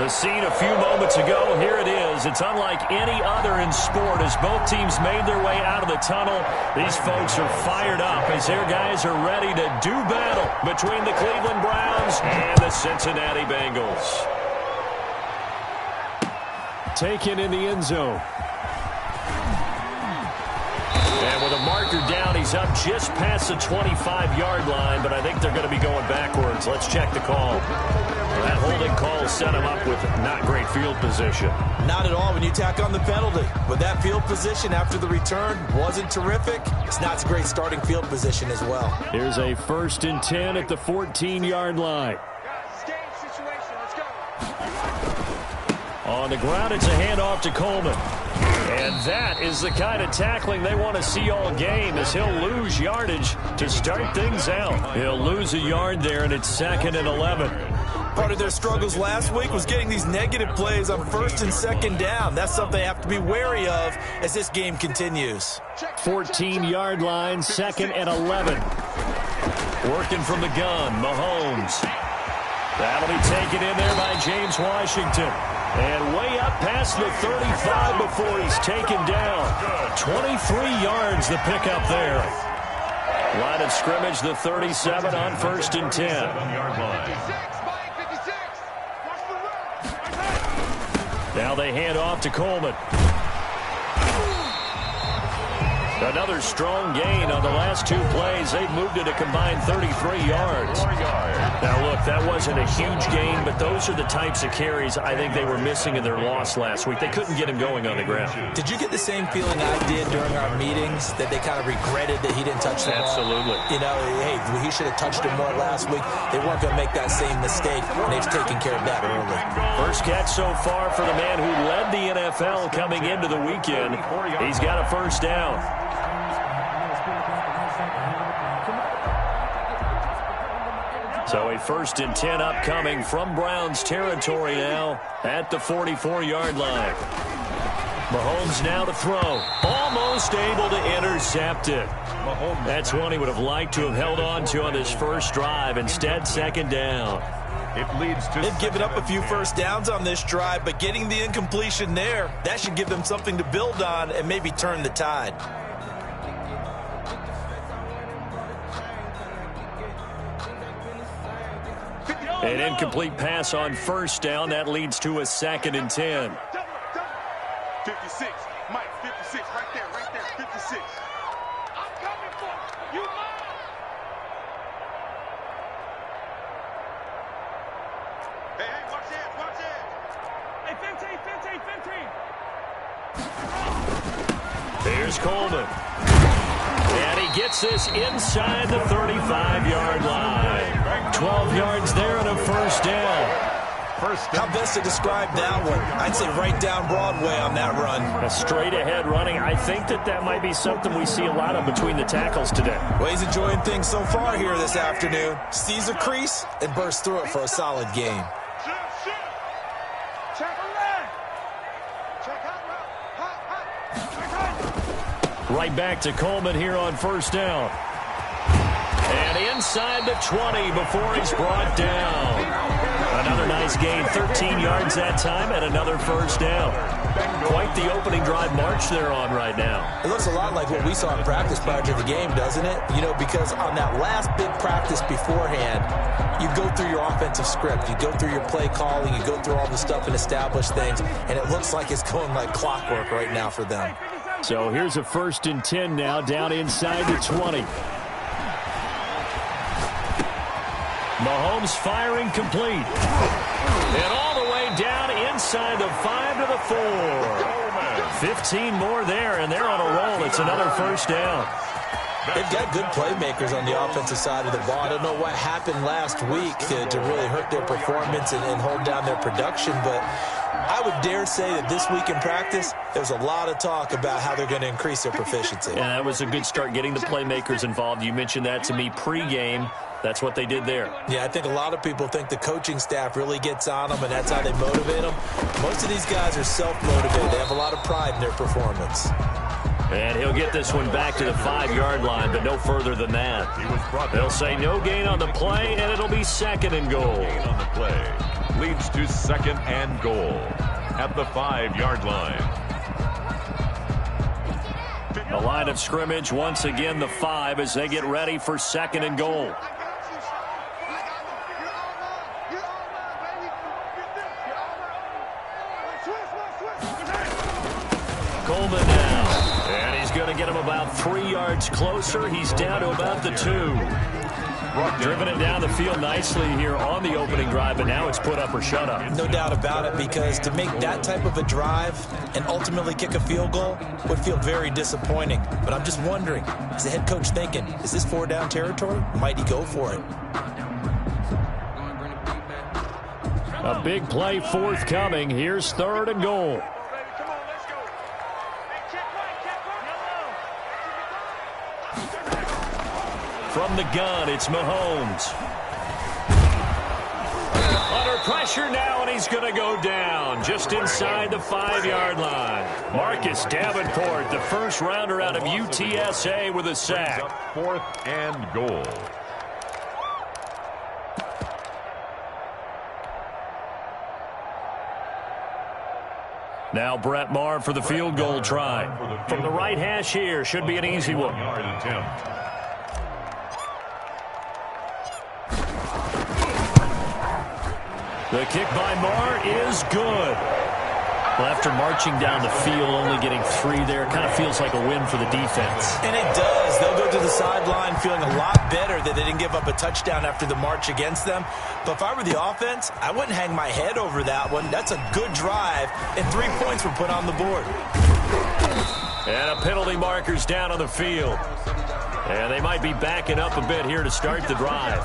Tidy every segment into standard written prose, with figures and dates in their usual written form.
The scene a few moments ago, here it is. It's unlike any other in sport as both teams made their way out of the tunnel. These folks are fired up as their guys are ready to do battle between the Cleveland Browns and the Cincinnati Bengals. Taken in the end zone. And with a marker down, he's up just past the 25-yard line, but I think they're going to be going backwards. Let's check the call. That holding call set him up with not great field position. Not at all when you tack on the penalty. But that field position after the return wasn't terrific. It's not a great starting field position as well. Here's a 1st and 10 at the 14-yard line. On the ground, it's a handoff to Coleman. And that is the kind of tackling they want to see all game as he'll lose yardage to start things out. He'll lose a yard there, and it's 2nd and 11. Part of their struggles last week was getting these negative plays on 1st and 2nd down. That's something they have to be wary of as this game continues. 14-yard line, 2nd and 11. Working from the gun, Mahomes. That'll be taken in there by James Washington. And way up past the 35 before he's taken down. 23 yards the pickup there. Line of scrimmage, the 37 on 1st and 10. Now they hand off to Coleman. Another strong gain on the last 2 plays. They've moved it a combined 33 yards. Now, look, that wasn't a huge gain, but those are the types of carries I think they were missing in their loss last week. They couldn't get him going on the ground. Did you get the same feeling I did during our meetings, that they kind of regretted that he didn't touch the ball? Absolutely. You know, hey, he should have touched it more last week. They weren't going to make that same mistake, and they've taken care of that early. First catch so far for the man who led the NFL coming into the weekend. He's got a 1st down. So a 1st and 10 upcoming from Browns territory now at the 44-yard line. Mahomes now to throw. Almost able to intercept it. That's one he would have liked to have held on to on this first drive. Instead, 2nd down. They've given up a few 1st downs on this drive, but getting the incompletion there, that should give them something to build on and maybe turn the tide. An incomplete pass on 1st down. That leads to a 2nd and 10. 56. Mike, 56. Right there, 56. I'm coming for you. Hey, watch it. Hey, 15. Here's Coleman. And he gets this inside the 35-yard line. 12 yards there and a 1st down. How best to describe that one? I'd say right down Broadway on that run. A straight-ahead running. I think that might be something we see a lot of between the tackles today. Well, he's enjoying things so far here this afternoon. Sees a crease and bursts through it for a solid game. Right back to Coleman here on 1st down. And inside the 20 before he's brought down. Another nice gain, 13 yards that time, and another 1st down. Quite the opening drive march they're on right now. It looks a lot like what we saw in practice prior to the game, doesn't it? You know, because on that last big practice beforehand, you go through your offensive script, you go through your play calling, you go through all the stuff and establish things, and it looks like it's going like clockwork right now for them. So here's a 1st and 10 now, down inside the 20. Mahomes firing complete. And all the way down inside the 5 to the 4. 15 more there, and they're on a roll. It's another 1st down. They've got good playmakers on the offensive side of the ball. I don't know what happened last week to really hurt their performance and hold down their production, but I would dare say that this week in practice, there's a lot of talk about how they're going to increase their proficiency. Yeah, that was a good start, getting the playmakers involved. You mentioned that to me pregame. That's what they did there. Yeah, I think a lot of people think the coaching staff really gets on them, and that's how they motivate them. Most of these guys are self-motivated. They have a lot of pride in their performance. And he'll get this one back to the 5-yard line, but no further than that. They'll say no gain on the play, and it'll be 2nd and goal. On the play. leads to 2nd and goal at the 5-yard line. The line of scrimmage, once again, the 5 as they get ready for 2nd and goal. Coleman now, and he's going to get him about 3 yards closer. He's down to about the 2. Driven it down the field nicely here on the opening drive, but now it's put up or shut up. No doubt about it, because to make that type of a drive and ultimately kick a field goal would feel very disappointing. But I'm just wondering, is the head coach thinking, is this 4-down territory? Might he go for it? A big play forthcoming. Here's 3rd and goal. From the gun, it's Mahomes. Under pressure now, and he's going to go down just inside the 5-yard line. Marcus Davenport, the first rounder out of UTSA, with a sack. 4th and goal. Now Brett Maher for the field goal try. From the right hash here, should be an easy one. Yard attempt. The kick by Maher is good. Well, after marching down the field, only getting 3 there, kind of feels like a win for the defense. And it does. They'll go to the sideline feeling a lot better that they didn't give up a touchdown after the march against them. But if I were the offense, I wouldn't hang my head over that one. That's a good drive, and 3 points were put on the board. And a penalty marker's down on the field. And they might be backing up a bit here to start the drive.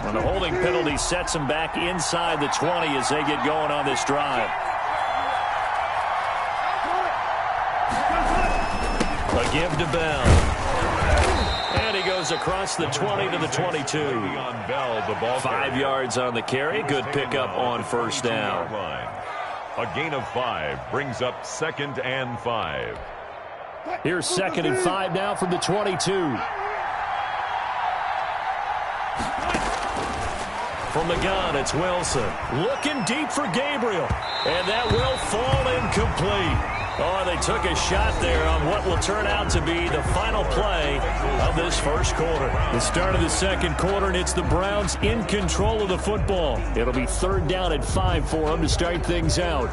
The holding penalty sets them back inside the 20 as they get going on this drive. A give to Bell. And he goes across the 20 to the 22. On Bell, the ball 5 yards on the carry. Good pickup on first down. A gain of 5 brings up 2nd and 5. Here's 2nd and 5 now from the 22. From the gun, it's Wilson. Looking deep for Gabriel. And that will fall incomplete. Oh, they took a shot there on what will turn out to be the final play of this first quarter. The start of the second quarter, and it's the Browns in control of the football. It'll be 3rd down and 5 for them to start things out.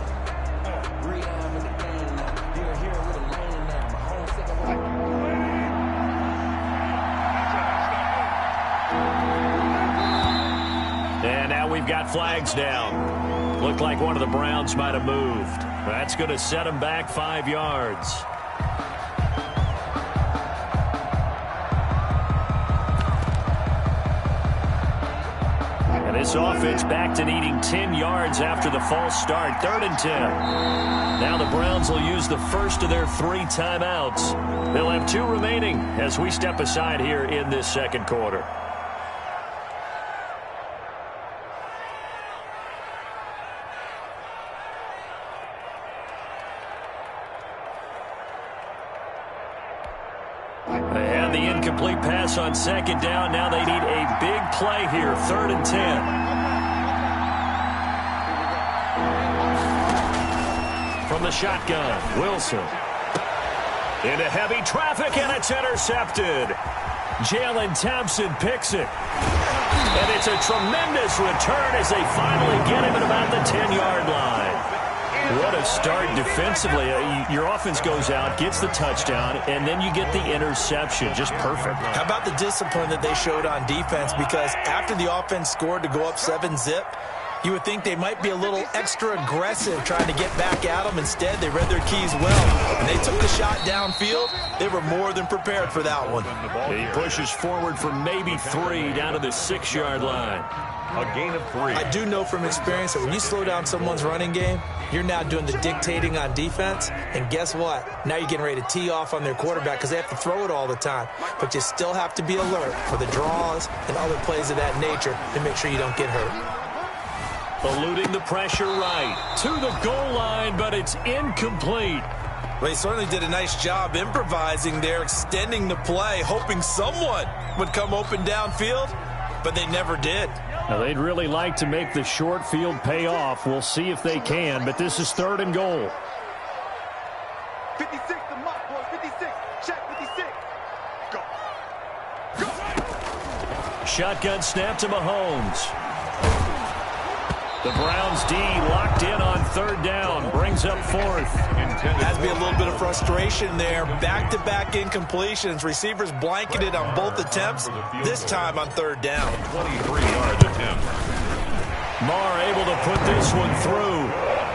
We've got flags down. Looked like one of the Browns might have moved. That's going to set them back 5 yards. And this offense back to needing 10 yards after the false start. 3rd and 10. Now the Browns will use the first of their 3 timeouts. They'll have 2 remaining as we step aside here in this second quarter. And the incomplete pass on 2nd down. Now they need a big play here. 3rd and 10. From the shotgun, Wilson. Into heavy traffic, and it's intercepted. Jalen Thompson picks it. And it's a tremendous return as they finally get him at about the 10-yard line. What a start defensively. Your offense goes out, gets the touchdown, and then you get the interception. Just perfect. How about the discipline that they showed on defense? Because after the offense scored to go up 7-zip, you would think they might be a little extra aggressive trying to get back at them. Instead, they read their keys well. And they took the shot downfield. They were more than prepared for that one. He pushes forward for maybe 3 down to the 6-yard line. A gain of 3. I do know from experience that when you slow down someone's running game, you're now doing the dictating on defense. And guess what? Now you're getting ready to tee off on their quarterback because they have to throw it all the time. But you still have to be alert for the draws and other plays of that nature to make sure you don't get hurt. Eluding the pressure right. To the goal line, but it's incomplete. Well, he certainly did a nice job improvising there, extending the play, hoping someone would come open downfield, but they never did. Now, they'd really like to make the short field pay off. We'll see if they can, but this is 3rd and goal. 56 to Mott, boys. 56. Check 56. Go. Go. Shotgun snap to Mahomes. The Browns D locked in on 3rd down. Brings up 4th. Has to be a little bit of frustration there. Back-to-back incompletions. Receivers blanketed on both attempts. This time on 3rd down. 23-yard attempt. Marr able to put this one through.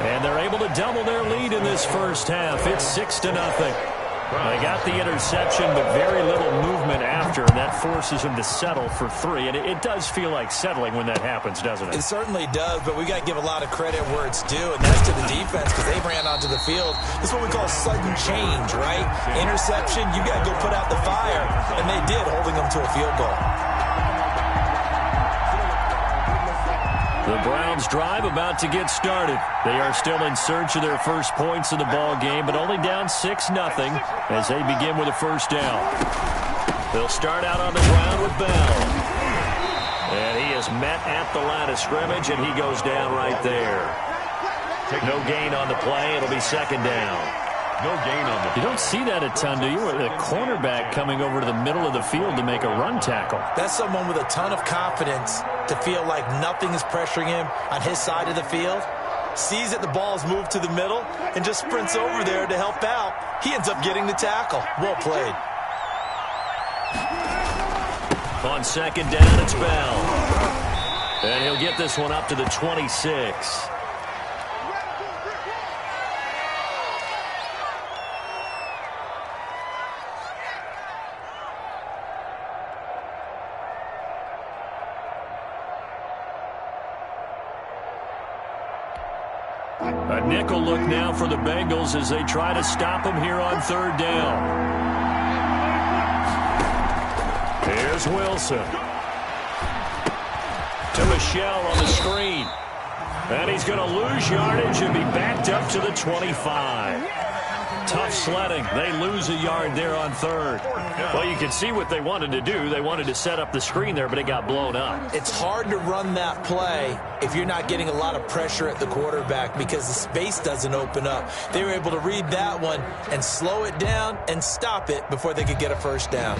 And they're able to double their lead in this first half. It's 6-0. They got the interception, but very little movement after, and that forces them to settle for 3. And it does feel like settling when that happens, doesn't it? It certainly does, but we got to give a lot of credit where it's due, and that's to the defense because they ran onto the field. This is what we call sudden change, right? Interception, you got to go put out the fire, and they did, holding them to a field goal. The Browns drive about to get started. They are still in search of their first points of the ball game, but only down 6-0 as they begin with a first down. They'll start out on the ground with Bell. And he is met at the line of scrimmage, and he goes down right there. No gain on the play. It'll be 2nd down. No gain on the play. You don't see that a ton, do you? A cornerback coming over to the middle of the field to make a run tackle. That's someone with a ton of confidence to feel like nothing is pressuring him on his side of the field. Sees that the ball is moved to the middle and just sprints over there to help out. He ends up getting the tackle. Well played. On 2nd down, it's Bell. And he'll get this one up to the 26. A nickel look now for the Bengals as they try to stop him here on 3rd down. Here's Wilson. To Michelle on the screen. And he's going to lose yardage and be backed up to the 25. Tough sledding. They lose a yard there on 3rd. Well, you can see what they wanted to do. They wanted to set up the screen there, but it got blown up. It's hard to run that play if you're not getting a lot of pressure at the quarterback because the space doesn't open up. They were able to read that one and slow it down and stop it before they could get a first down.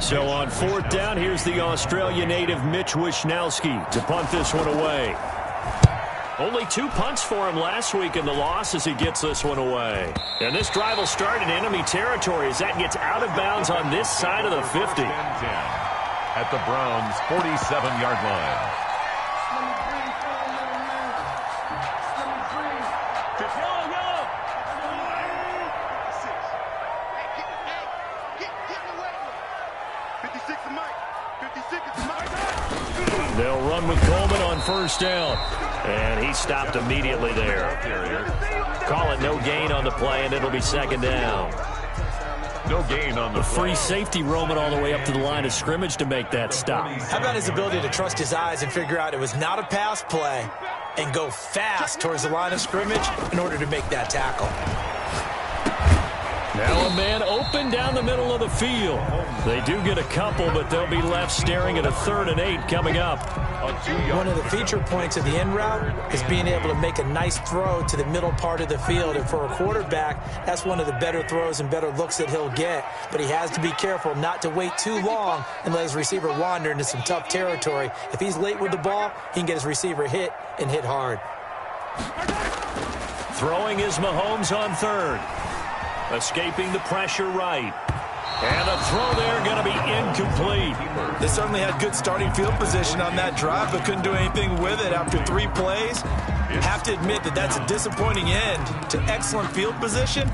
So on 4th down, here's the Australia native Mitch Wishnowski to punt this one away. Only 2 punts for him last week in the loss as he gets this one away. And this drive will start in enemy territory as that gets out of bounds on this side of the 50. At the Browns' 47-yard line. They'll run with Coleman on 1st down. And he stopped immediately there. Call it no gain on the play, and it'll be 2nd down. No gain on the free safety roaming all the way up to the line of scrimmage to make that stop. How about his ability to trust his eyes and figure out it was not a pass play and go fast towards the line of scrimmage in order to make that tackle. Now a man open down the middle of the field. They do get a couple, but they'll be left staring at a 3rd and 8 coming up. One of the feature points of the in route is being able to make a nice throw to the middle part of the field. And for a quarterback, that's one of the better throws and better looks that he'll get. But he has to be careful not to wait too long and let his receiver wander into some tough territory. If he's late with the ball, he can get his receiver hit and hit hard. Throwing is Mahomes on 3rd. Escaping the pressure right. And a throw there going to be incomplete. They certainly had good starting field position on that drive, but couldn't do anything with it after 3 plays. Have to admit that that's a disappointing end to excellent field position.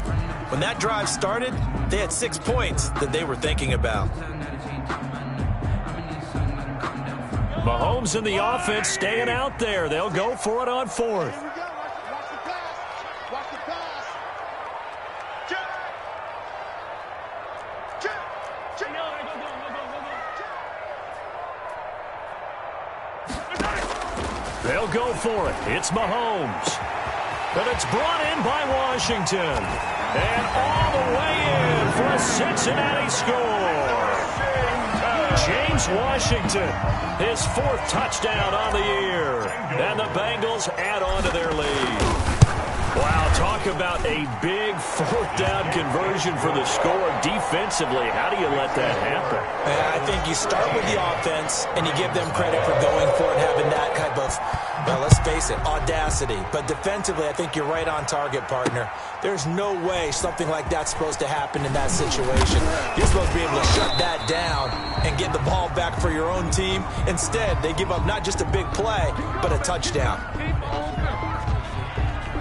When that drive started, they had 6 points that they were thinking about. Mahomes and the offense staying out there. They'll go for it on 4th. go for it. It's Mahomes. But it's brought in by Washington. And all the way in for a Cincinnati score. James Washington, his 4th touchdown on the year. And the Bengals add on to their lead. Wow, talk about a big 4th down conversion for the score. Defensively, how do you let that happen? I think you start with the offense, and you give them credit for going for it, having that type of, well, let's face it, audacity. But defensively, I think you're right on target, partner. There's no way something like that's supposed to happen in that situation. You're supposed to be able to shut that down and get the ball back for your own team. Instead, they give up not just a big play, but a touchdown.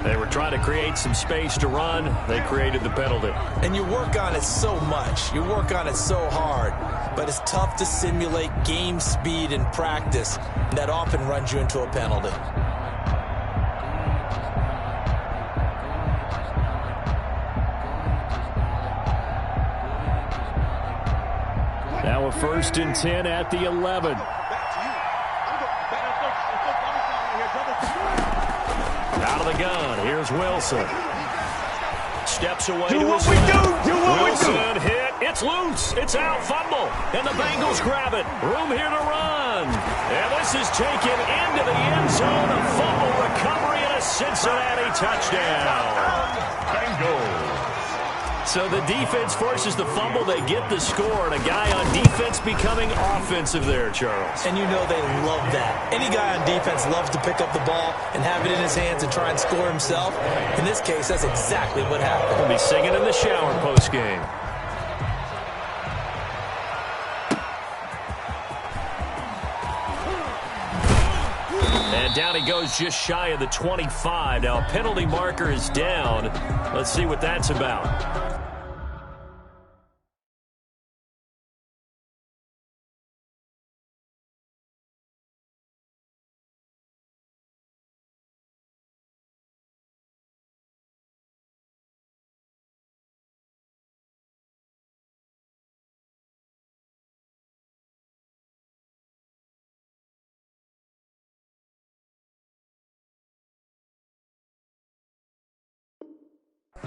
They were trying to create some space to run. They created the penalty. And you work on it so much. You work on it so hard. But it's tough to simulate game speed in practice. And that often runs you into a penalty. Now a 1st and 10 at the 11. Out of the gun, here's Wilson. Steps away to his left. Wilson hit, it's loose, it's out, fumble, and the Bengals grab it. Room here to run. And this is taken into the end zone. A fumble recovery and a Cincinnati touchdown. Bengals. So the defense forces the fumble, they get the score, and a guy on defense becoming offensive there, Charles. And you know they love that. Any guy on defense loves to pick up the ball and have it in his hands and try and score himself. In this case, that's exactly what happened. He'll be singing in the shower post-game. And down he goes just shy of the 25. Now a penalty marker is down. Let's see what that's about.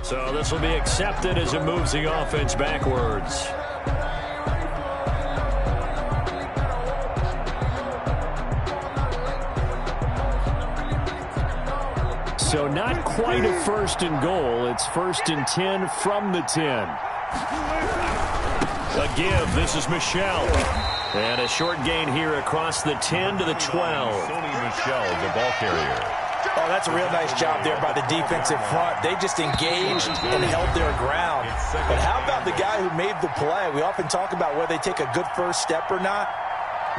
So this will be accepted as it moves the offense backwards. So not quite a 1st and goal. It's 1st and 10 from the 10. A give. This is Michel. And a short gain here across the 10 to the 12. Sony Michel, the ball carrier. Oh, that's a real nice job there by the defensive front. They just engaged and held their ground. But how about the guy who made the play? We often talk about whether they take a good first step or not.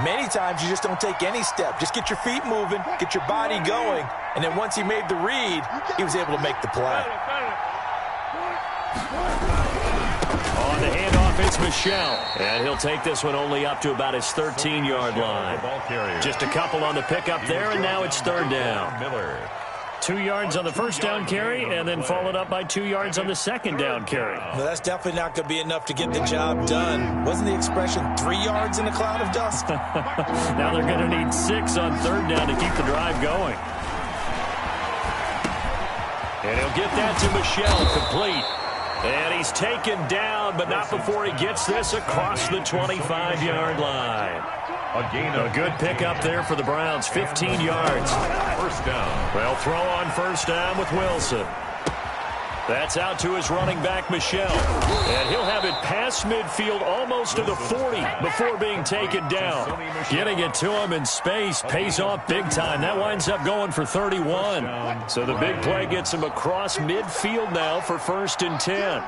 Many times you just don't take any step. Just get your feet moving, get your body going, and then once he made the read, he was able to make the play. On the handoff, it's Michel. And he'll take this one only up to about his 13-yard line. Just a couple on the pickup there, and now it's 3rd down. Miller. 2 yards on the 1st down carry, and then followed up by 2 yards on the 2nd down carry. Well, that's definitely not going to be enough to get the job done. Wasn't the expression 3 yards in a cloud of dust? Now they're going to need 6 on 3rd down to keep the drive going. And he'll get that to Michel, complete. And he's taken down, but not before he gets this across the 25-yard line. A good pickup there for the Browns, 15 yards. 1st down. They'll throw on 1st down with Wilson. That's out to his running back, Michel. And he'll have it past midfield almost to the 40 before being taken down. Getting it to him in space pays off big time. That winds up going for 31. So the big play gets him across midfield now for 1st and 10.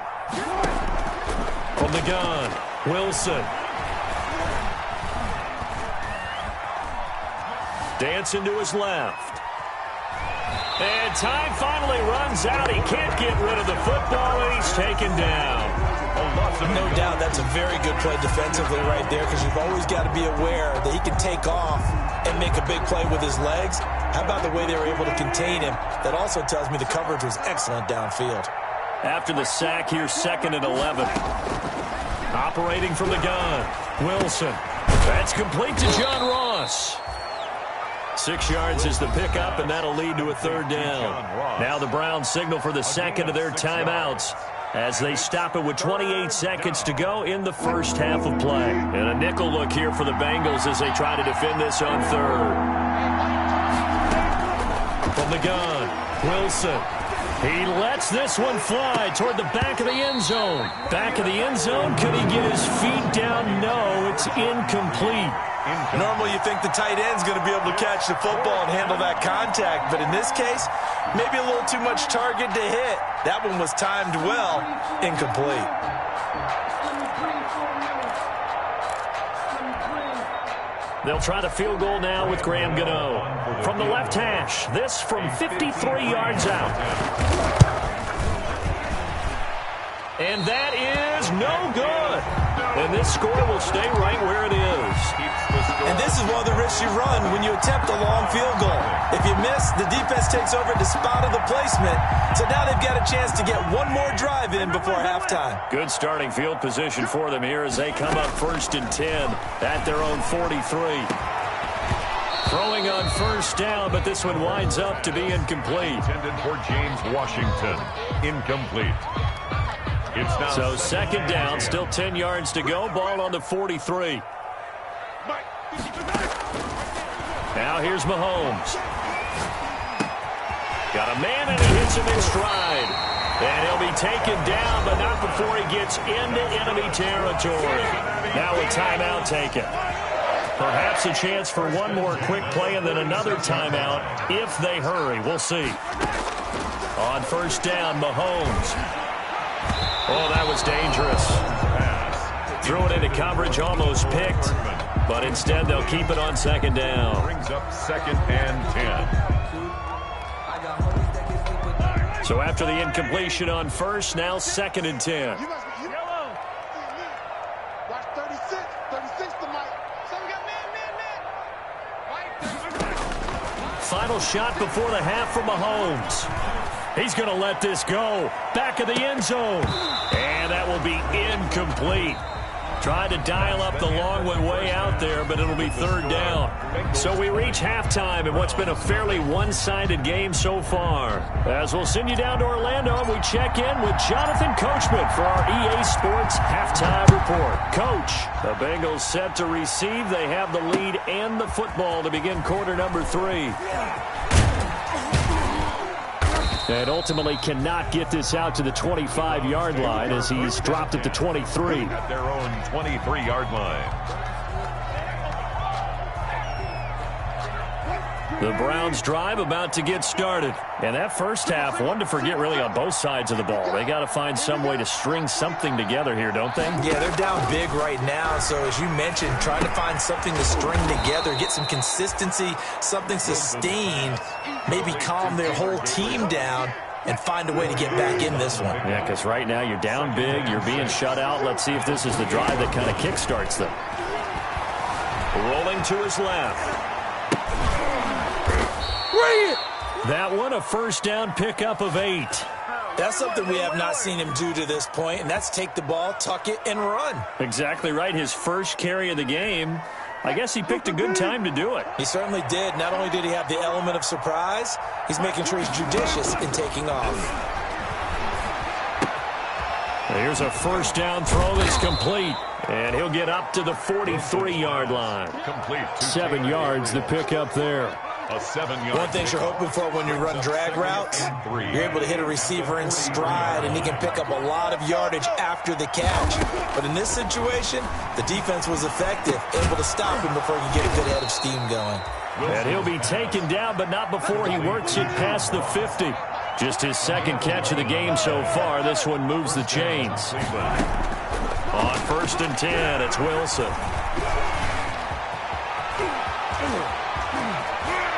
From the gun, Wilson. Dancing to his left. And time finally runs out. He can't get rid of the football, and he's taken down. No doubt that's a very good play defensively right there, because you've always got to be aware that he can take off and make a big play with his legs. How about the way they were able to contain him? That also tells me the coverage was excellent downfield. After the sack, here's 2nd and 11. Operating from the gun, Wilson. That's complete to John Ross. 6 yards is the pickup, and that'll lead to a third down. Now the Browns signal for the second of their timeouts as they stop it with 28 seconds to go in the first half of play. And a nickel look here for the Bengals as they try to defend this on third. From the gun, Wilson. He lets this one fly toward the back of the end zone. Back of the end zone, could he get his feet down? No, it's incomplete. Normally you think the tight end's going to be able to catch the football and handle that contact, but in this case, maybe a little too much target to hit. That one was timed well, incomplete. They'll try the field goal now with Graham Gano. From the left hash, this from 53 yards out. And that is no good. And this score will stay right where it is. And this is one of the risks you run when you attempt a long field goal. If you miss, the defense takes over at the spot of the placement. So now they've got a chance to get one more drive in before halftime. Good starting field position for them here as they come up 1st and 10 at their own 43. Throwing on first down, but this one winds up to be incomplete. Intended for James Washington. Incomplete. So second down, still 10 yards to go. Ball on the 43. Now here's Mahomes. Got a man and he hits him in stride. And he'll be taken down, but not before he gets into enemy territory. Now a timeout taken. Perhaps a chance for one more quick play and then another timeout if they hurry. We'll see. On first down, Mahomes. Oh, that was dangerous. Threw it into coverage, almost picked. But instead, they'll keep it on second down. Brings up 2nd and 10. So after the incompletion on first, now 2nd and 10. Watch 36. 36 to Mike. So we got man. Final shot before the half from Mahomes. He's going to let this go. Back of the end zone. And that will be incomplete. Tried to dial up the long one way out there, but it'll be third down. So we reach halftime in what's been a fairly one-sided game so far. As we'll send you down to Orlando, and we check in with Jonathan Coachman for our EA Sports Halftime Report. Coach, the Bengals set to receive. They have the lead and the football to begin quarter number 3. And ultimately cannot get this out to the 25-yard line as he's dropped at the 23. At their own 23-yard line. The Browns drive about to get started. And that first half, one to forget really on both sides of the ball. They got to find some way to string something together here, don't they? Yeah, they're down big right now. So as you mentioned, trying to find something to string together, get some consistency, something sustained, maybe calm their whole team down and find a way to get back in this one. Yeah, because right now you're down big, you're being shut out. Let's see if this is the drive that kind of kickstarts them. Rolling to his left. That one, a first down pickup of 8. That's something we have not seen him do to this point, and that's take the ball, tuck it, and run. Exactly right. His first carry of the game. I guess he picked a good time to do it. He certainly did. Not only did he have the element of surprise, he's making sure he's judicious in taking off. Here's a first down throw that's complete. And he'll get up to the 43-yard line. Complete. 7 yards the pickup there. A 7-yard. One thing you're hoping for when you run drag routes, you're able to hit a receiver in stride, and he can pick up a lot of yardage after the catch. But in this situation, the defense was effective, able to stop him before he could get a good head of steam going. And he'll be taken down, but not before he works it past the 50. Just his second catch of the game so far. This one moves the chains. On 1st and 10, it's Wilson.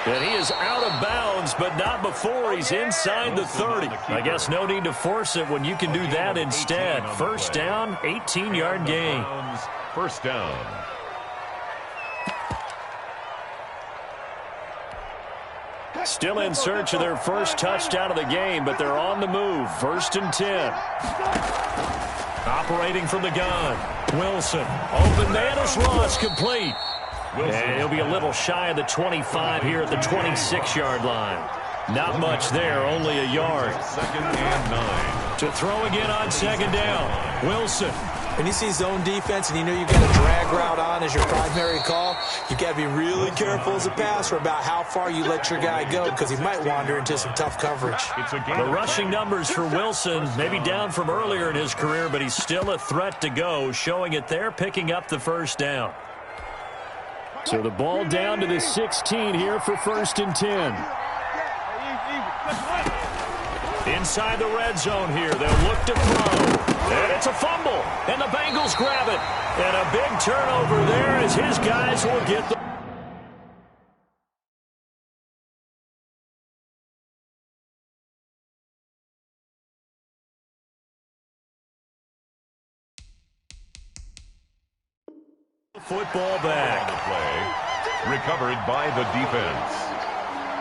And he is out of bounds, but not before he's inside the 30. I guess no need to force it when you can do that instead. First down, 18-yard gain. First down. Still in search of their first touchdown of the game, but they're on the move. 1st and 10. Operating from the gun. Wilson. Open man is lost. Complete. And he'll be a little shy of the 25 here at the 26-yard line. Not much there, only a yard. 2nd and 9. To throw again on 2nd down, Wilson. When you see zone defense and you know you've got a drag route on as your primary call, you've got to be really careful as a passer about how far you let your guy go because he might wander into some tough coverage. The rushing numbers for Wilson maybe down from earlier in his career, but he's still a threat to go, showing it there, picking up the 1st down. So the ball down to the 16 here for 1st and 10. Inside the red zone here, they'll look to throw. And it's a fumble, and the Bengals grab it. And a big turnover there as his guys will get the... football back. Play recovered by the defense.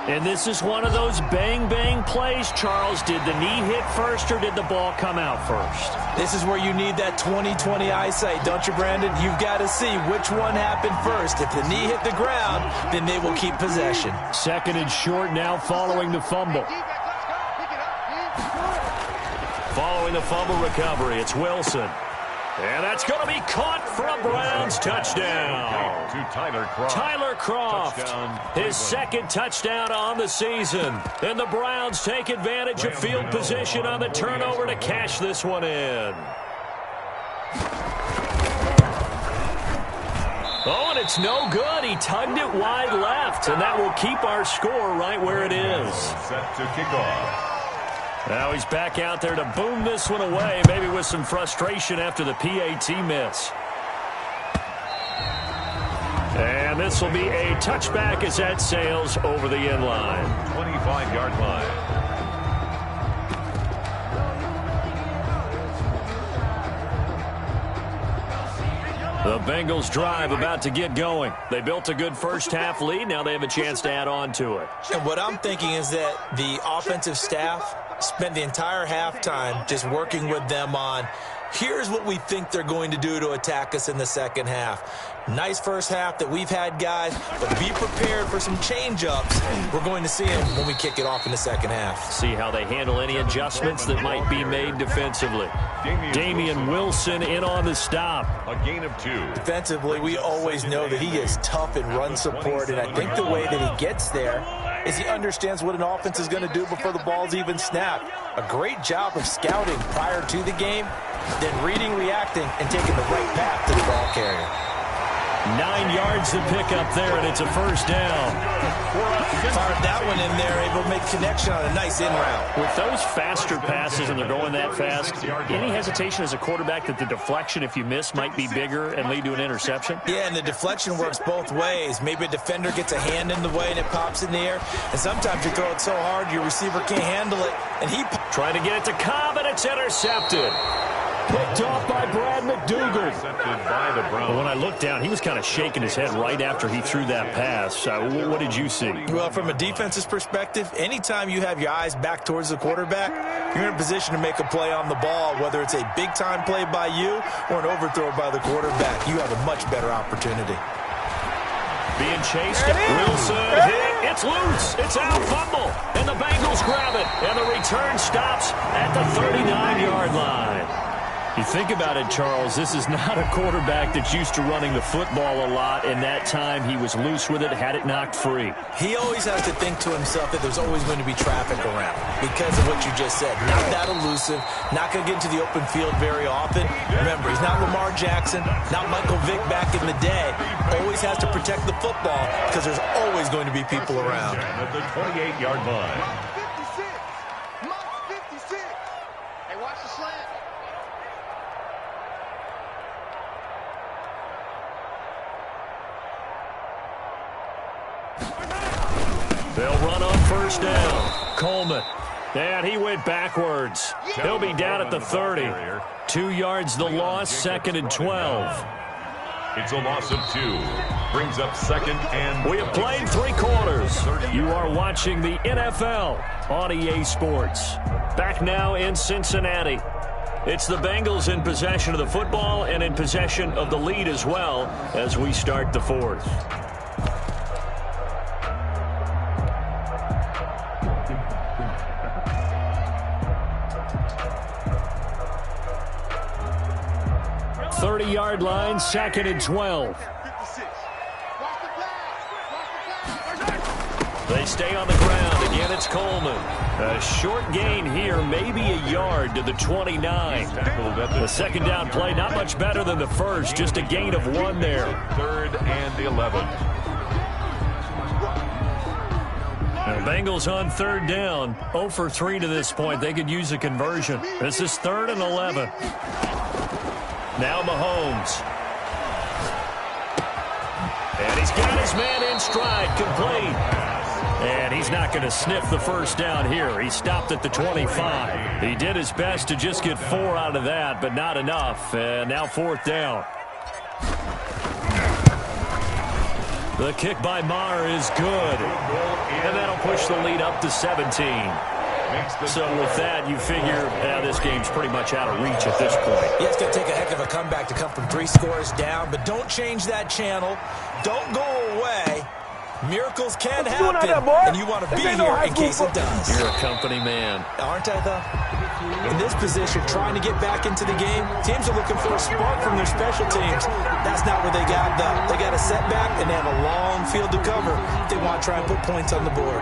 And this is one of those bang-bang plays, Charles. Did the knee hit first or did the ball come out first? This is where you need that 20/20 eyesight, don't you, Brandon? You've got to see which one happened first. If the knee hit the ground, then they will keep possession. 2nd and short now following the fumble. Following the fumble recovery, it's Wilson. And that's going to be caught for a Browns touchdown. To Tyler Croft. Tyler Croft, his 2nd touchdown on the season. And the Browns take advantage of field position on the turnover to cash this one in. Oh, and it's no good. He tugged it wide left, and that will keep our score right where it is. Set to kick off. Now he's back out there to boom this one away, maybe with some frustration after the PAT miss. And this will be a touchback as that sails over the end line. 25-yard line. The Bengals drive about to get going. They built a good first-half lead. Now they have a chance to add on to it. And what I'm thinking is that the offensive staff spent the entire halftime just working with them on, here's what we think they're going to do to attack us in the 2nd half. Nice first half that we've had, guys, but be prepared for some change-ups. We're going to see them when we kick it off in the 2nd half. See how they handle any adjustments that might be made defensively. Damian Wilson in on the stop. A gain of 2. Defensively, we always know that he is tough in run support, and I think the way that he gets there is he understands what an offense is going to do before the ball's even snapped. A great job of scouting prior to the game, then reading, reacting, and taking the right path to the ball carrier. 9 yards to pick up there, and it's a 1st down. Fired that one in there, able to make connection on a nice in route. With those faster passes and they're going that fast, any hesitation as a quarterback that the deflection, if you miss, might be bigger and lead to an interception? Yeah, and the deflection works both ways. Maybe a defender gets a hand in the way and it pops in the air, and sometimes you throw it so hard your receiver can't handle it, and he trying to get it to Cobb, and it's intercepted. Picked off by Brad McDougal. By the Browns. When I looked down, he was kind of shaking his head right after he threw that pass. What did you see? Well, from a defense's perspective, anytime you have your eyes back towards the quarterback, you're in a position to make a play on the ball, whether it's a big-time play by you or an overthrow by the quarterback. You have a much better opportunity. Being chased. Wilson hit. It's loose. It's out. Fumble. And the Bengals grab it. And the return stops at the 39-yard line. You think about it, Charles, this is not a quarterback that's used to running the football a lot, and that time he was loose with it, had it knocked free. He always has to think to himself that there's always going to be traffic around because of what you just said. Not that elusive, not going to get into the open field very often. Remember, he's not Lamar Jackson, not Michael Vick back in the day. Always has to protect the football because there's always going to be people around. At the 28-yard line. 56. Mike 56. Hey, watch the slant. They'll run on 1st down. Coleman. And he went backwards. He'll be down at the 30. 2 yards the loss, 2nd and 12. It's a loss of 2. Brings up 2nd and... We have played 3 quarters. You are watching the NFL on EA Sports. Back now in Cincinnati. It's the Bengals in possession of the football and in possession of the lead as well as we start the fourth. Yard line, 2nd and 12. They stay on the ground. Again, it's Coleman. A short gain here, maybe a yard to the 29. The second down play, not much better than the first, just a gain of 1 there. 3rd and 11. The Bengals on 3rd down, 0 for 3 to this point. They could use a conversion. This is 3rd and 11. Now Mahomes. And he's got his man in stride, complete. And he's not going to sniff the first down here. He stopped at the 25. He did his best to just get 4 out of that, but not enough. And now 4th down. The kick by Maher is good. And that'll push the lead up to 17. So with that, you figure this game's pretty much out of reach at this point. Yeah, it's going to take a heck of a comeback to come from 3 scores down, but don't change that channel. Don't go away. Miracles can happen, and you want to be here in case it does. You're a company man. Aren't I, though? In this position, trying to get back into the game, teams are looking for a spark from their special teams. That's not what they got, though. They got a setback, and they have a long field to cover if they want to try and put points on the board.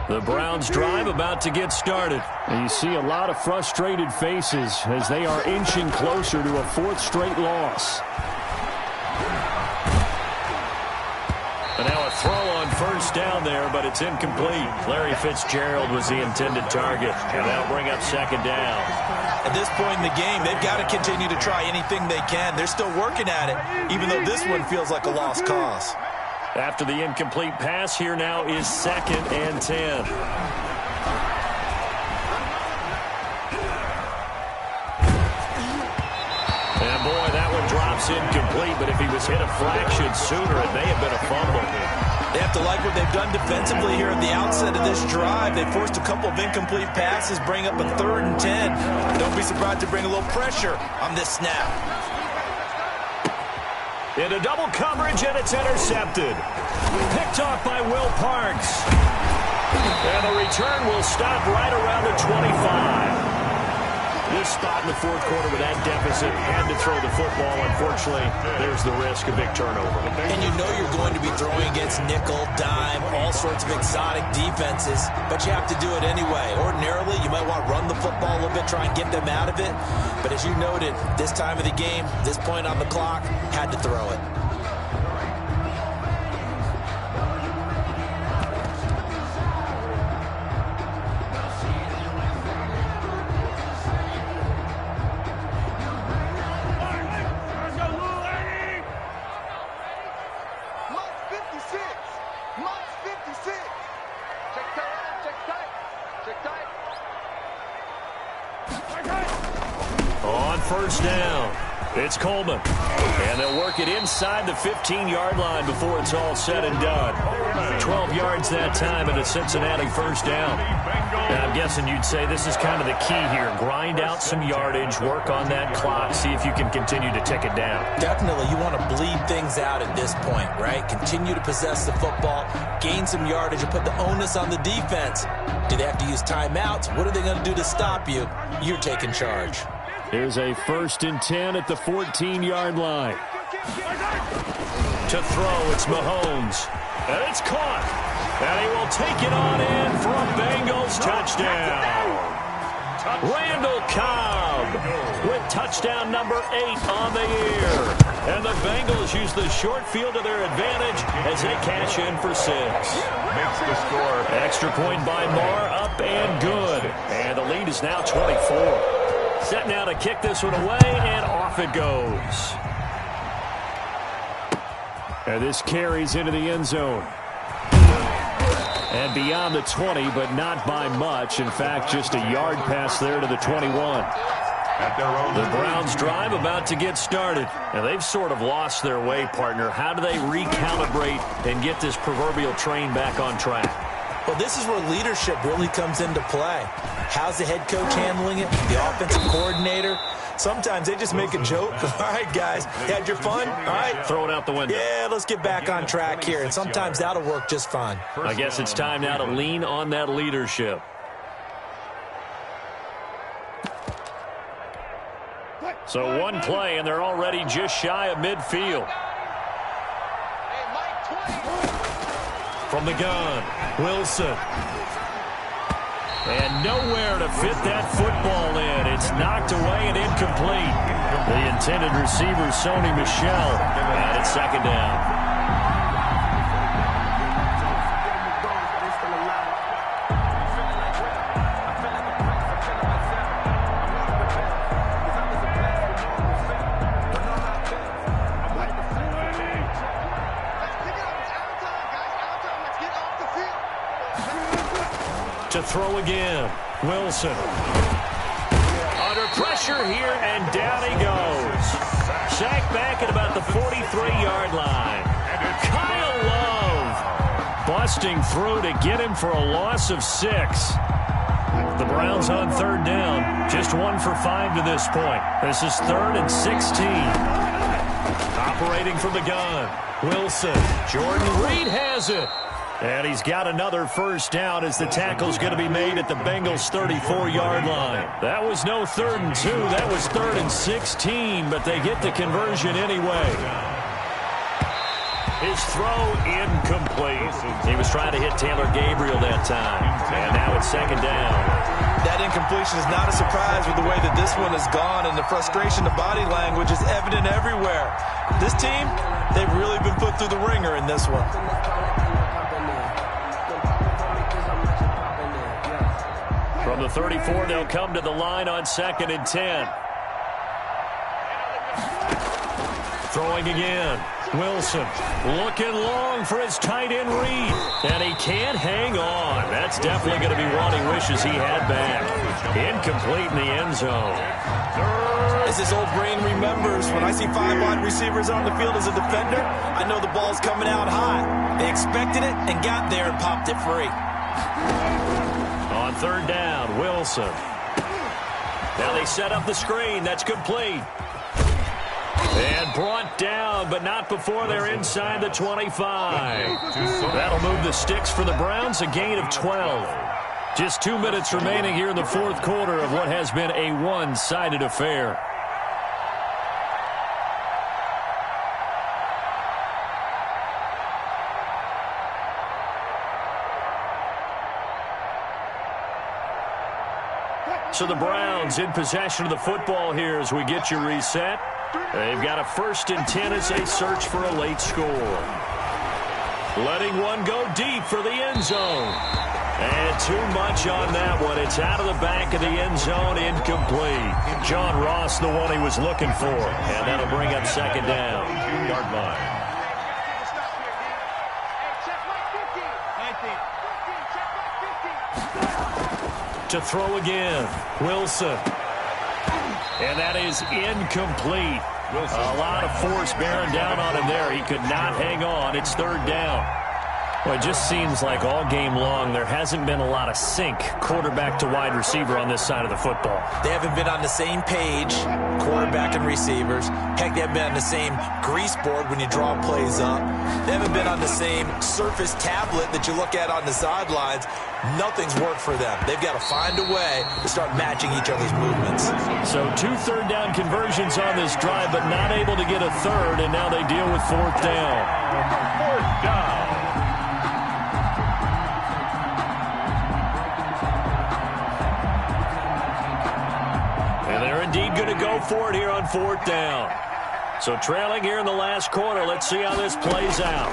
The Browns drive about to get started. And you see a lot of frustrated faces as they are inching closer to a 4th straight loss. And now a throw on 1st down there, but it's incomplete. Larry Fitzgerald was the intended target, and that'll bring up 2nd down. At this point in the game, they've got to continue to try anything they can. They're still working at it, even though this one feels like a lost cause. After the incomplete pass, here now is 2nd and 10. And boy, that one drops incomplete, but if he was hit a fraction sooner, it may have been a fumble. They have to like what they've done defensively here at the outset of this drive. They forced a couple of incomplete passes, bring up a 3rd and 10. Don't be surprised to bring a little pressure on this snap. Into double coverage, and it's intercepted. Picked off by Will Parks. And the return will stop right around the 25. This spot in the 4th quarter with that deficit, had to throw the football. Unfortunately, there's the risk of big turnover. And you know you're going to be throwing against nickel, dime, all sorts of exotic defenses, but you have to do it anyway. Ordinarily, you might want to run the football a little bit, try and get them out of it. But as you noted, this time of the game, this point on the clock, had to throw it. On 1st down, it's Coleman. And they'll work it inside the 15-yard line before it's all said and done. 12 yards that time and a Cincinnati 1st down. And I'm guessing you'd say this is kind of the key here. Grind out some yardage, work on that clock, see if you can continue to tick it down. Definitely, you want to bleed things out at this point, right? Continue to possess the football, gain some yardage, and put the onus on the defense. Do they have to use timeouts? What are they going to do to stop you? You're taking charge. Here's a 1st and 10 at the 14-yard line. To throw, it's Mahomes. And it's caught. And he will take it on in for a Bengals touchdown. Randall Cobb with touchdown number 8 on the year. And the Bengals use the short field to their advantage as they cash in for 6. Makes the score. Extra point by Maher, up and good. And the lead is now 24. Set now to kick this one away, and off it goes. And this carries into the end zone. And beyond the 20, but not by much. In fact, just a yard pass there to the 21. at their own. The Browns drive about to get started. And they've sort of lost their way, partner. How do they recalibrate and get this proverbial train back on track? Well, this is where leadership really comes into play. How's the head coach handling it? The offensive coordinator? Sometimes they just make a joke. All right, guys, you had your fun? All right. Throw it out the window. Yeah, let's get back on track here. And sometimes that'll work just fine. I guess it's time now to lean on that leadership. So one play, and they're already just shy of midfield. From the gun, Wilson. And nowhere to fit that football in. It's knocked away and incomplete. The intended receiver, Sony Michel, and it's second down. To throw again, Wilson. Under pressure here, and down he goes. Sacked back at about the 43-yard line. Kyle Love busting through to get him for a loss of 6. The Browns on third down, just 1 for 5 to this point. This is 3rd and 16. Operating from the gun, Wilson. Jordan Reed has it. And he's got another first down as the tackle's going to be made at the Bengals' 34-yard line. That was no 3rd and 2. That was 3rd and 16, but they get the conversion anyway. His throw incomplete. He was trying to hit Taylor Gabriel that time. And now it's second down. That incompletion is not a surprise with the way that this one has gone, and the frustration of body language is evident everywhere. This team, they've really been put through the ringer in this one. From the 34, they'll come to the line on 2nd and 10. Throwing again. Wilson looking long for his tight end Reed. And he can't hang on. That's definitely going to be one he wishes he had back. Incomplete in the end zone. As his old brain remembers, when I see 5 wide receivers on the field as a defender, I know the ball's coming out high. They expected it and got there and popped it free. On third down, Wilson. Now they set up the screen. That's complete. And brought down, but not before they're inside the 25. That'll move the sticks for the Browns, a gain of 12. Just 2 minutes remaining here in the 4th quarter of what has been a one-sided affair. So the Browns in possession of the football here as we get you reset. They've got a 1st and 10 as they search for a late score. Letting one go deep for the end zone. And too much on that one. It's out of the back of the end zone, incomplete. John Ross, the one he was looking for. And that'll bring up second down. 2-yard line. To throw again, Wilson. And that is incomplete. A lot of force bearing down on him there. He could not hang on. It's third down. Well, it just seems like all game long there hasn't been a lot of sync quarterback to wide receiver on this side of the football. They haven't been on the same page, quarterback and receivers. Heck, they haven't been on the same grease board when you draw plays up. They haven't been on the same surface tablet that you look at on the sidelines. Nothing's worked for them. They've got to find a way to start matching each other's movements. So 2 third-down conversions on this drive, but not able to get a third, and now they deal with 4th down. 4th down. And they're indeed going to go for it here on 4th down. So trailing here in the last quarter, let's see how this plays out.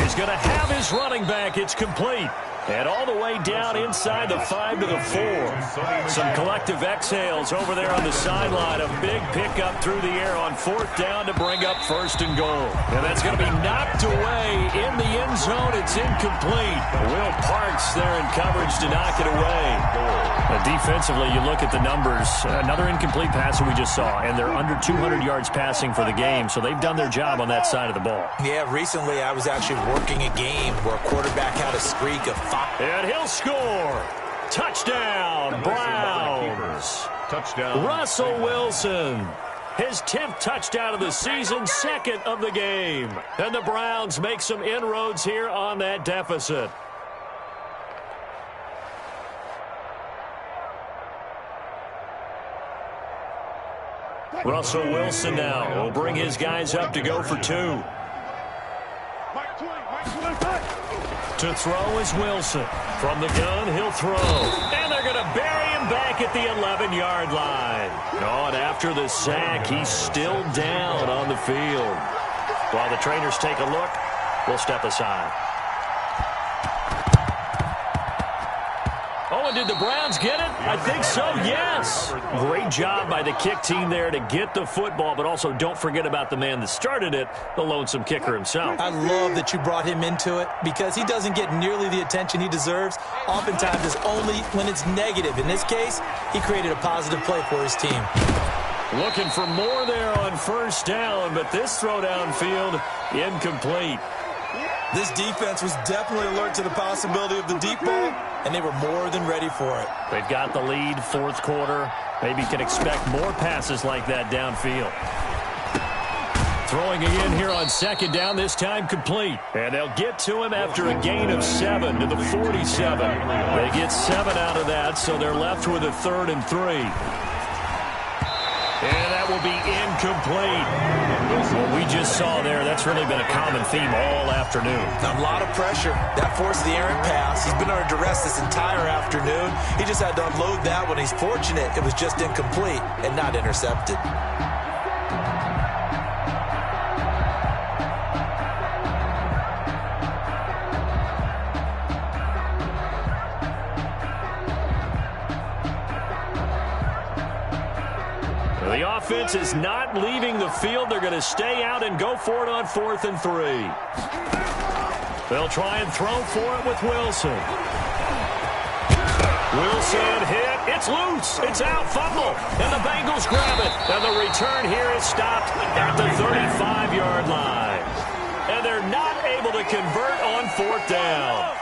He's going to have his running back. It's complete. And all the way down inside the 5 to the 4. Some collective exhales over there on the sideline. A big pickup through the air on 4th down to bring up 1st and goal. And that's going to be knocked away in the end zone. It's incomplete. Will Parks there in coverage to knock it away. Defensively, you look at the numbers. Another incomplete pass that we just saw, and they're under 200 yards passing for the game, so they've done their job on that side of the ball. Yeah, recently I was actually working a game where a quarterback had a streak of 5. And he'll score. Touchdown, Browns. Touchdown. Russell Wilson. His 10th touchdown of the season, 2nd of the game. And the Browns make some inroads here on that deficit. Russell Wilson now will bring his guys up to go for 2. To throw is Wilson. From the gun, he'll throw. And they're going to bury him back at the 11-yard line. Oh, and after the sack, he's still down on the field. While the trainers take a look, we'll step aside. Oh, and did the Browns get it? I think so, yes. Great job by the kick team there to get the football, but also don't forget about the man that started it, the lonesome kicker himself. I love that you brought him into it because he doesn't get nearly the attention he deserves. Oftentimes it's only when it's negative. In this case, he created a positive play for his team. Looking for more there on 1st down, but this throw downfield incomplete. This defense was definitely alert to the possibility of the deep ball, and they were more than ready for it. They've got the lead, 4th quarter. Maybe can expect more passes like that downfield. Throwing again here on 2nd down, this time complete. And they'll get to him after a gain of 7 to the 47. They get 7 out of that, so they're left with a 3rd and 3. And that will be incomplete. What we just saw there, that's really been a common theme all afternoon. A lot of pressure. That forced the errant pass. He's been under duress this entire afternoon. He just had to unload that one. He's fortunate it was just incomplete and not intercepted. The offense is not leaving the field. They're going to stay out and go for it on 4th and 3. They'll try and throw for it with Wilson. Wilson hit. It's loose. It's out. Fumble. And the Bengals grab it. And the return here is stopped at the 35-yard line. And they're not able to convert on 4th down.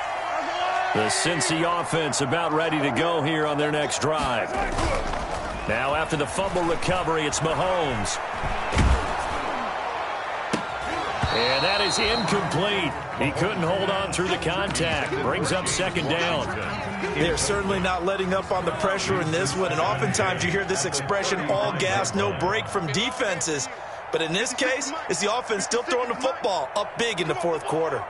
The Cincy offense about ready to go here on their next drive. Now after the fumble recovery, it's Mahomes. And that is incomplete. He couldn't hold on through the contact. Brings up 2nd down. They're certainly not letting up on the pressure in this one, and oftentimes you hear this expression, all gas, no break from defenses. But in this case, it's the offense still throwing the football up big in the 4th quarter.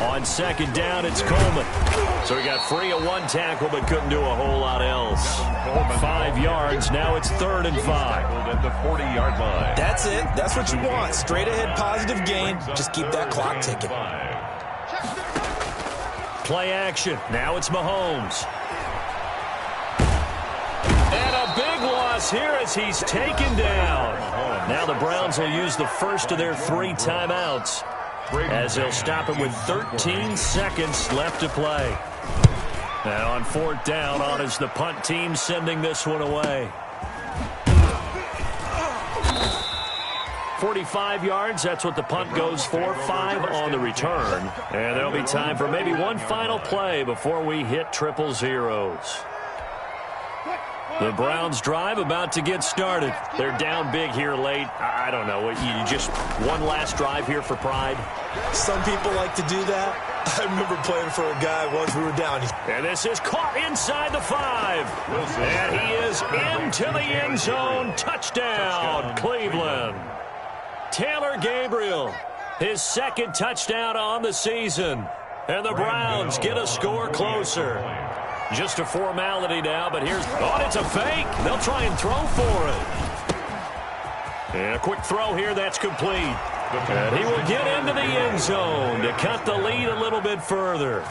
On 2nd down, it's Coleman. So he got free of 1 tackle, but couldn't do a whole lot else. 5 yards. Now it's 3rd and 5. At the 40-yard line. That's it. That's what you want. Straight ahead positive gain. Just keep that clock ticking. Play action. Now it's Mahomes. And a big loss here as he's taken down. Now the Browns will use the first of their 3 timeouts, as they'll stop it with 13 seconds left to play. And on 4th down, on is the punt team sending this one away. 45 yards, that's what the punt goes for. 5 on the return. And there'll be time for maybe one final play before we hit triple zeros. The Browns drive about to get started. They're down big here late. I don't know. You just one last drive here for pride? Some people like to do that. I remember playing for a guy once we were down. And this is caught inside the 5. And he is into the end zone. Touchdown, Cleveland. Taylor Gabriel, his 2nd touchdown on the season. And the Browns get a score closer. Just a formality now, but here's... Oh, it's a fake. They'll try and throw for it. And a quick throw here. That's complete. And he will get into the end zone to cut the lead a little bit further.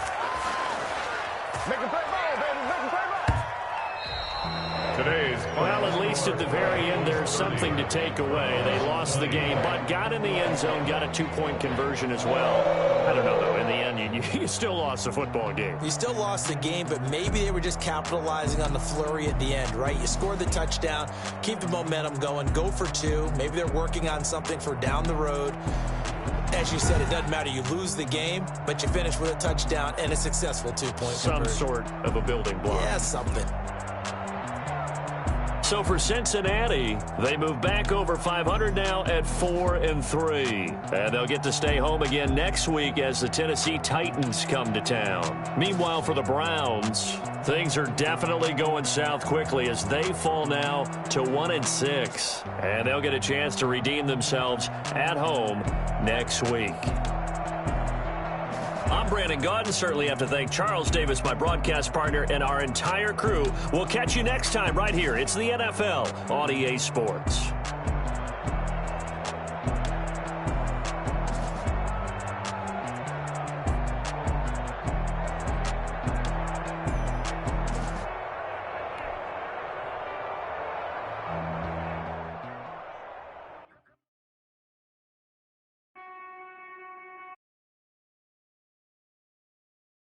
Well, at least at the very end, there's something to take away. They lost the game, but got in the end zone, got a 2-point conversion as well. I don't know, though. In the end, you still lost the football game. You still lost the game, but maybe they were just capitalizing on the flurry at the end, right? You scored the touchdown, keep the momentum going, go for 2. Maybe they're working on something for down the road. As you said, it doesn't matter. You lose the game, but you finish with a touchdown and a successful 2-point Some conversion. sort of a building block. Yeah, something. So for Cincinnati, they move back over 500 now at 4-3. And they'll get to stay home again next week as the Tennessee Titans come to town. Meanwhile, for the Browns, things are definitely going south quickly as they fall now to 1-6. And they'll get a chance to redeem themselves at home next week. I'm Brandon Gaudin. Certainly have to thank Charles Davis, my broadcast partner, and our entire crew. We'll catch you next time right here. It's the NFL on EA Sports.